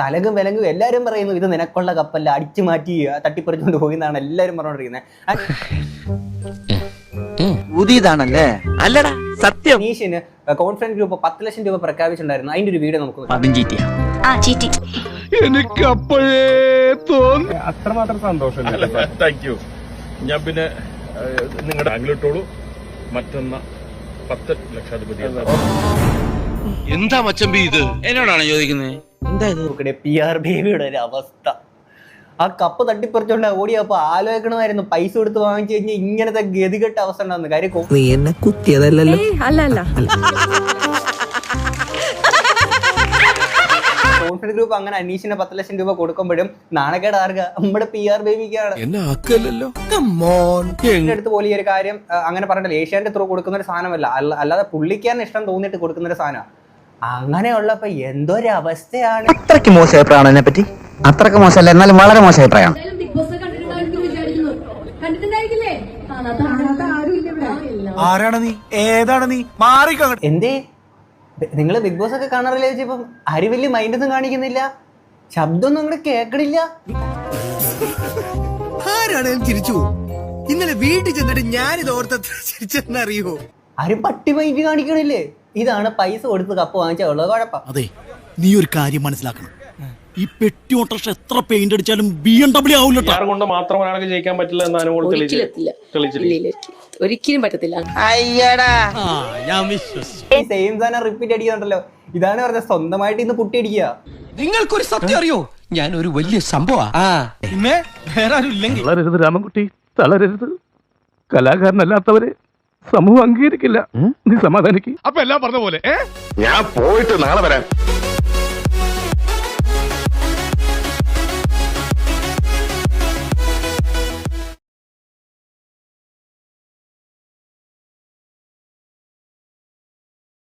തലകും വിലങ്കും എല്ലാവരും പറയുന്നു ഇത് നിനക്കുള്ള കപ്പല്ല, അടിച്ചു മാറ്റി തട്ടിപ്പറിച്ചുകൊണ്ട് പോയി എന്നാണ് എല്ലാവരും പറഞ്ഞുകൊണ്ടിരിക്കുന്നത്. ഊതിയതാണല്ലേ? അല്ലടാ സത്യം. അനീഷിന് കോൺഫിഡൻസ് ഗ്രൂപ്പ് 10 ലക്ഷം രൂപ പ്രഖ്യാപിച്ചിട്ടുണ്ടായിരുന്നു. അതിന്റെ ഒരു വീഡിയോ നമുക്ക് എനിക്ക് അപ്പോഴേ തോന്നി. അത്രമാത്രം സന്തോഷമില്ല. Thank you. ഞാൻ പിന്നെ നിങ്ങളുടെ ആംഗിലിട്ടോളൂ. മറ്റൊന്ന 10 ലക്ഷാധിപതി. എന്താ മച്ചമ്പി ഇത്? എന്നോടാണ് ചോദിക്കുന്നത്. എന്താ PR ബേബിയുടെ ഒരു അവസ്ഥ. ആ കപ്പ് തട്ടിപ്പറിച്ചോണ്ട് ഓടിയപ്പോ ആലോചിക്കണമായിരുന്നു പൈസ കൊടുത്ത് വാങ്ങിച്ചു കഴിഞ്ഞാൽ ഇങ്ങനത്തെ ഗതികെട്ട അവസ്ഥ ഉണ്ടാകുന്നു. കാര്യം നീ എന്നെ കുത്തിയതല്ലല്ലോ. കോൺഫിഡൻസ് ഗ്രൂപ്പ് അങ്ങനെ അനീഷിന് 10 ലക്ഷം രൂപ കൊടുക്കുമ്പോഴും നാണക്കേട് ആർക്കാ? നമ്മുടെ PR ബേബിക്കാണ്. അടുത്ത് പോലെ ഈ ഒരു കാര്യം അങ്ങനെ പറഞ്ഞില്ല. ഏഷ്യാന്റെ ത്രൂ കൊടുക്കുന്ന ഒരു സാധനമല്ല, അല്ലാതെ പുള്ളിക്കാരന് ഇഷ്ടം തോന്നിയിട്ട് കൊടുക്കുന്ന ഒരു സാധനമാണ്. അങ്ങനെയുള്ളപ്പോ എന്തൊരു അവസ്ഥയാണ്. അത്രക്ക് മോശം അഭിപ്രായമാണ് എന്നെ പറ്റി. അത്രക്ക് മോശമല്ല, എന്നാലും വളരെ മോശം അഭിപ്രായം. ആരാണ് നീ? ഏതാണ് നീ? മാറിക്ക. എന്തേ നിങ്ങള് ബിഗ് ബോസ് ഒക്കെ കാണാറില്ല ചോദിച്ചപ്പം ആരും വലിയ മൈൻഡൊന്നും കാണിക്കുന്നില്ല, ശബ്ദമൊന്നും അങ്ങോട്ട് കേൾക്കണില്ല. ആരാണേലും ചിരിച്ചു. ഇന്നലെ വീട്ടിൽ ചെന്നിട്ട് ഞാനിത് ഓർത്ത ചിരിച്ചെന്നറിയോ? ആരും പട്ടി മൈൻഡ് കാണിക്കണില്ലേ? ഇതാണ് പൈസ കൊടുത്ത് കപ്പ് വാങ്ങിച്ചാൽ ഉള്ളത് കുഴപ്പം. അതെ, നീ ഒരു കാര്യം മനസ്സിലാക്കണം. ഈ പെട്ടി ഓട്ടർഷ എത്ര പെയിന്റ് അടിച്ചാലും BMW ആവില്ല. കൊണ്ട് മാത്രം ഒരാൾക്ക് ജയിക്കാൻ പറ്റില്ല എന്ന് അനുഭവം ഒരിക്കലും പറ്റത്തില്ല. സെയിം സാധനം റിപ്പീറ്റ് അടിക്കുന്നുണ്ടല്ലോ. ഇതാണ് പറഞ്ഞ സ്വന്തമായിട്ട് ഇന്ന് പുട്ടി അടിക്കുക. നിങ്ങൾക്കൊരു സത്യം അറിയോ? ഞാൻ ഒരു വലിയ സംഭവം. വേറെ ആരും ഇല്ലെങ്കിൽ തളരരുത് രാമൻകുട്ടി, തളരരുത്. കലാകാരനല്ലാത്തവരെ സമൂഹം അംഗീകരിക്കില്ല. നീ സമാധാനിക്ക്. അപ്പൊ എല്ലാം പറഞ്ഞ പോലെ ഞാൻ പോയിട്ട് നാളെ വരാം.